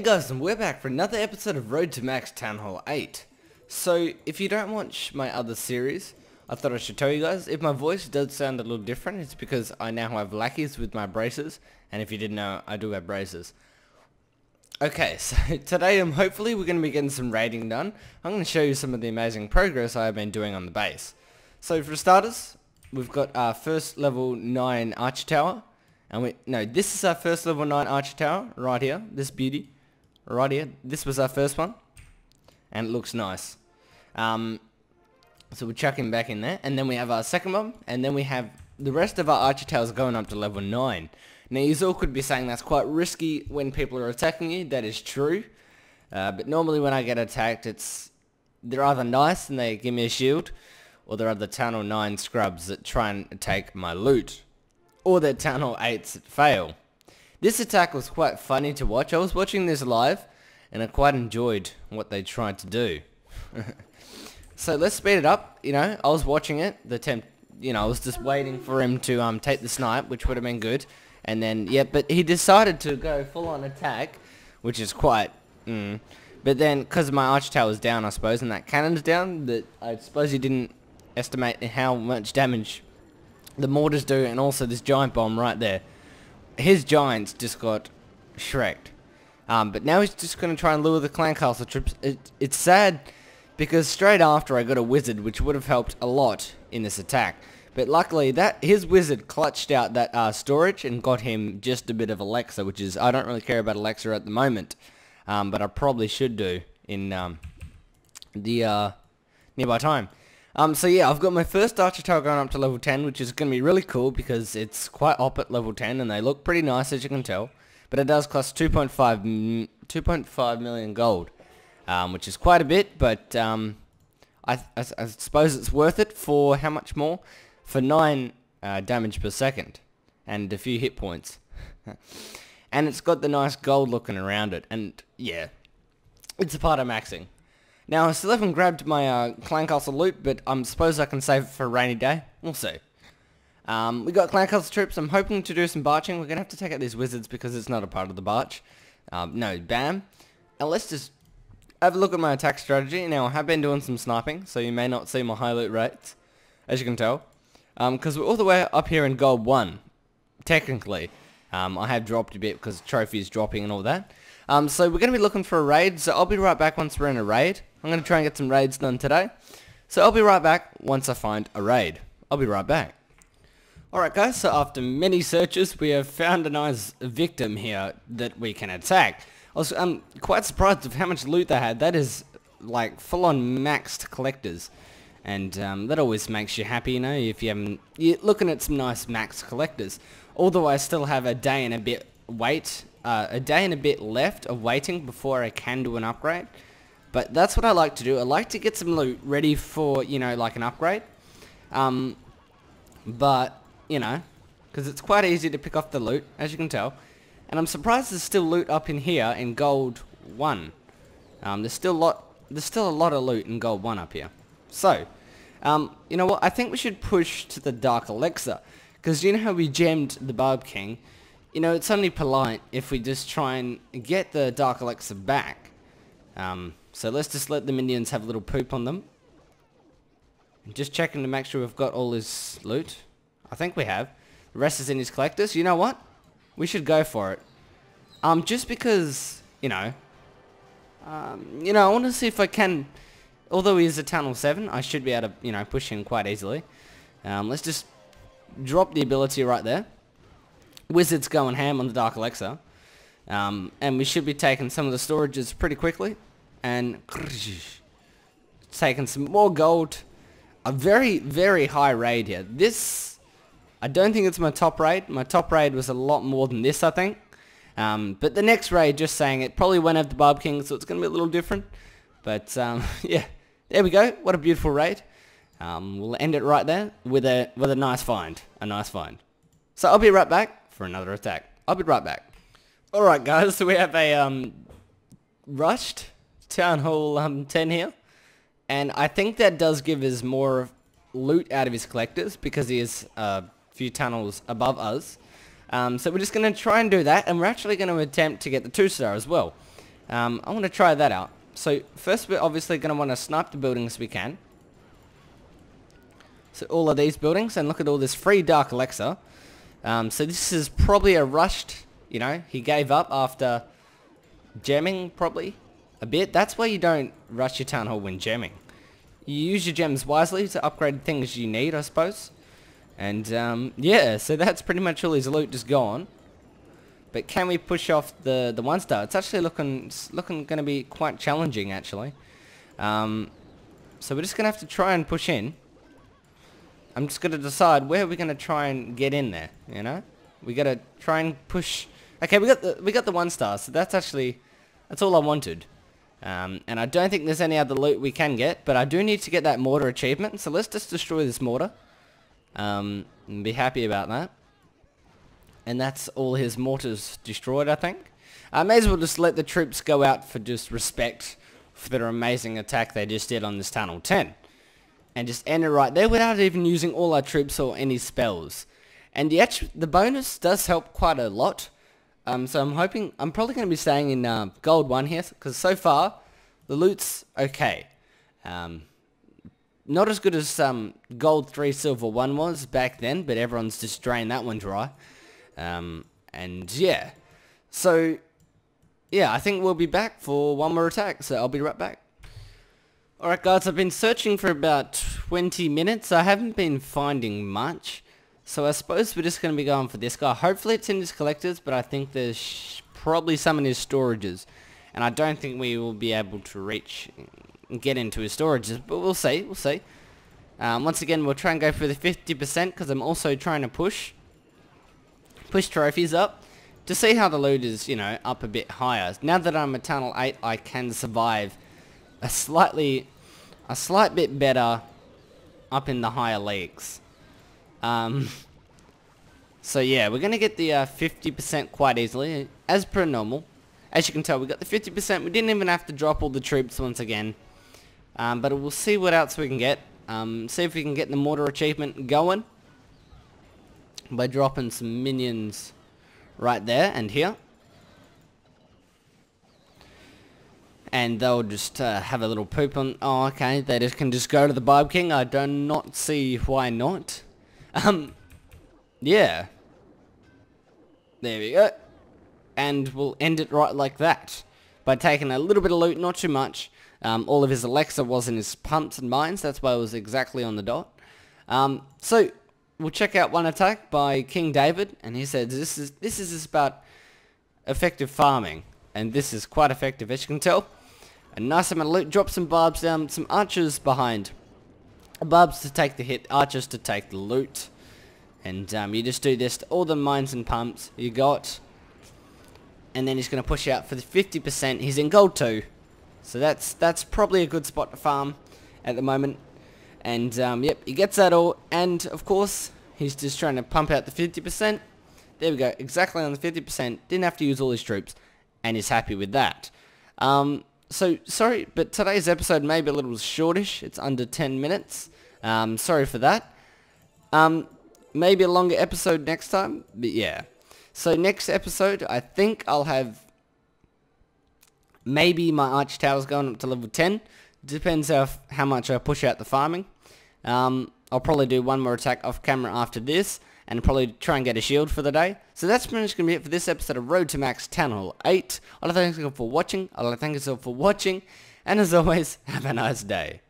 guys, and we're back for another episode of Road to Max TH8. So, if you don't watch my other series, I thought I should tell you guys, if my voice does sound a little different, it's because I now have lackeys with my braces, and if you didn't know, I do have braces. Okay, so today hopefully we're going to be getting some raiding done. I'm going to show you some of the amazing progress I have been doing on the base. So for starters, we've got our first level 9 archer tower. And this is our first level 9 archer tower, right here, this beauty, right here. This was our first one, and it looks nice. So we'll chuck him back in there, and then we have our second one, and then we have the rest of our archer towers going up to level 9. Now, you all could be saying that's quite risky when people are attacking you. That is true, but normally when I get attacked, they're either nice and they give me a shield, or they're other Tunnel 9 scrubs that try and take my loot. Or their Tunnel 8s that fail. This attack was quite funny to watch. I was watching this live, and I quite enjoyed what they tried to do. So let's speed it up. I was watching it. I was just waiting for him to take the snipe, which would have been good. And then, but he decided to go full-on attack, which is quite. But then, because my archer tower was down, I suppose, and that cannon's down, that I suppose he didn't estimate how much damage the mortars do, and also this giant bomb right there. His giants just got shreked. But now he's just going to try and lure the clan castle troops. It's sad because straight after I got a wizard, which would have helped a lot in this attack. But luckily his wizard clutched out that storage and got him just a bit of Alexa, which is, I don't really care about Alexa at the moment. But I probably should do in the nearby time. So yeah, I've got my first archer tower going up to level 10, which is going to be really cool because it's quite up at level 10 and they look pretty nice, as you can tell. But it does cost 2.5 million gold, which is quite a bit, but I suppose it's worth it for how much more? For 9 damage per second and a few hit points. And it's got the nice gold looking around it, and yeah, it's a part of maxing. Now, I still haven't grabbed my clan castle loot, but I suppose I can save it for a rainy day. We'll see. We got clan castle troops. I'm hoping to do some barching. We're going to have to take out these wizards because it's not a part of the barch. No, bam. And let's just have a look at my attack strategy. Now, I have been doing some sniping, so you may not see my high loot rates, as you can tell. Because we're all the way up here in gold 1, technically. I have dropped a bit because trophy is dropping and all that. So we're going to be looking for a raid, so I'll be right back once we're in a raid. I'm going to try and get some raids done today. So I'll be right back once I find a raid. I'll be right back. Alright guys, so after many searches, we have found a nice victim here that we can attack. I'm quite surprised of how much loot they had. That is like full-on maxed collectors. And that always makes you happy, if you're looking at some nice maxed collectors. Although I still have a day and a bit left of waiting before I can do an upgrade. But that's what I like to do. I like to get some loot ready for, like an upgrade. But, because it's quite easy to pick off the loot, as you can tell. And I'm surprised there's still loot up in here in gold 1. There's still a lot of loot in gold 1 up here. So, you know what? I think we should push to the Dark Alexa. Because you know how we gemmed the Barb King? It's only polite if we just try and get the Dark Alexa back. So let's just let the minions have a little poop on them. Just checking to make sure we've got all his loot. I think we have. The rest is in his collectors. You know what? We should go for it. Just because, I want to see if I can. Although he is a Tunnel 7, I should be able to, push him quite easily. Let's just drop the ability right there. Wizard's going ham on the Dark Alexa. And we should be taking some of the storages pretty quickly. And taking some more gold. A very, very high raid here. This, I don't think it's my top raid. My top raid was a lot more than this, I think. But the next raid, just saying, it probably won't have the Barb King, so it's going to be a little different. But, yeah, there we go. What a beautiful raid. We'll end it right there with a nice find. A nice find. So I'll be right back for another attack. I'll be right back. Alright guys, so we have a rushed Town Hall 10 here. And I think that does give us more loot out of his collectors because he is a few tunnels above us. So we're just going to try and do that, and we're actually going to attempt to get the 2-star as well. I'm going to try that out. So first we're obviously going to want to snipe the buildings we can. So all of these buildings, and look at all this free Dark Elixir. So this is probably a rushed, you know, he gave up after gemming probably a bit. That's why you don't rush your town hall when gemming. You use your gems wisely to upgrade things you need, I suppose. And yeah, so that's pretty much all his loot just gone. But can we push off the 1-star? It's actually looking going to be quite challenging actually. So we're just going to have to try and push in. I'm just going to decide where we're going to try and get in there, you know? We got to try and push. Okay, we got the 1-star, so that's all I wanted. And I don't think there's any other loot we can get, but I do need to get that mortar achievement, so let's just destroy this mortar. And be happy about that. And that's all his mortars destroyed, I think. I may as well just let the troops go out for just respect for their amazing attack they just did on this Tunnel 10. And just end it right there without even using all our troops or any spells. And the bonus does help quite a lot. So I'm probably going to be staying in Gold 1 here, because so far the loot's okay. Not as good as Gold 3 Silver 1 was back then, but everyone's just drained that one dry. And yeah, so yeah, I think we'll be back for one more attack, so I'll be right back. Alright guys, I've been searching for about 20 minutes. I haven't been finding much. So I suppose we're just going to be going for this guy. Hopefully it's in his collectors, but I think there's probably some in his storages. And I don't think we will be able to get into his storages, but we'll see, once again, we'll try and go for the 50%, because I'm also trying to push trophies up to see how the loot is, you know, up a bit higher. Now that I'm at Tunnel 8, I can survive a slight bit better up in the higher leagues. So yeah, we're going to get the 50% quite easily, as per normal. As you can tell, we got the 50%. We didn't even have to drop all the troops once again. But we'll see what else we can get. See if we can get the mortar achievement going by dropping some minions right there and here. And they'll just have a little poop on. Oh, okay. They can just go to the Barb King. I do not see why not. Yeah. There we go. And we'll end it right like that. By taking a little bit of loot, not too much. All of his Alexa was in his pumps and mines. That's why it was exactly on the dot. So, we'll check out one attack by King David. And he said, this is just about effective farming. And this is quite effective, as you can tell. A nice amount of loot. Drop some barbs down. Some archers behind. Barbs to take the hit. Archers to take the loot. And you just do this to all the mines and pumps you got. And then he's going to push out for the 50%. He's in Gold 2. So that's probably a good spot to farm at the moment. And yep, he gets that all. And of course, he's just trying to pump out the 50%. There we go. Exactly on the 50%. Didn't have to use all his troops. And he's happy with that. So, sorry, but today's episode may be a little shortish. It's under 10 minutes. Sorry for that. Maybe a longer episode next time. But yeah. So, next episode, I think I'll have maybe my Arch Towers going up to level 10. Depends how much I push out the farming. I'll probably do one more attack off camera after this. And probably try and get a shield for the day. So that's pretty much going to be it for this episode of Road to Max TH8. I'd like to thank you all for watching. I'd like to thank you all for watching. And as always, have a nice day.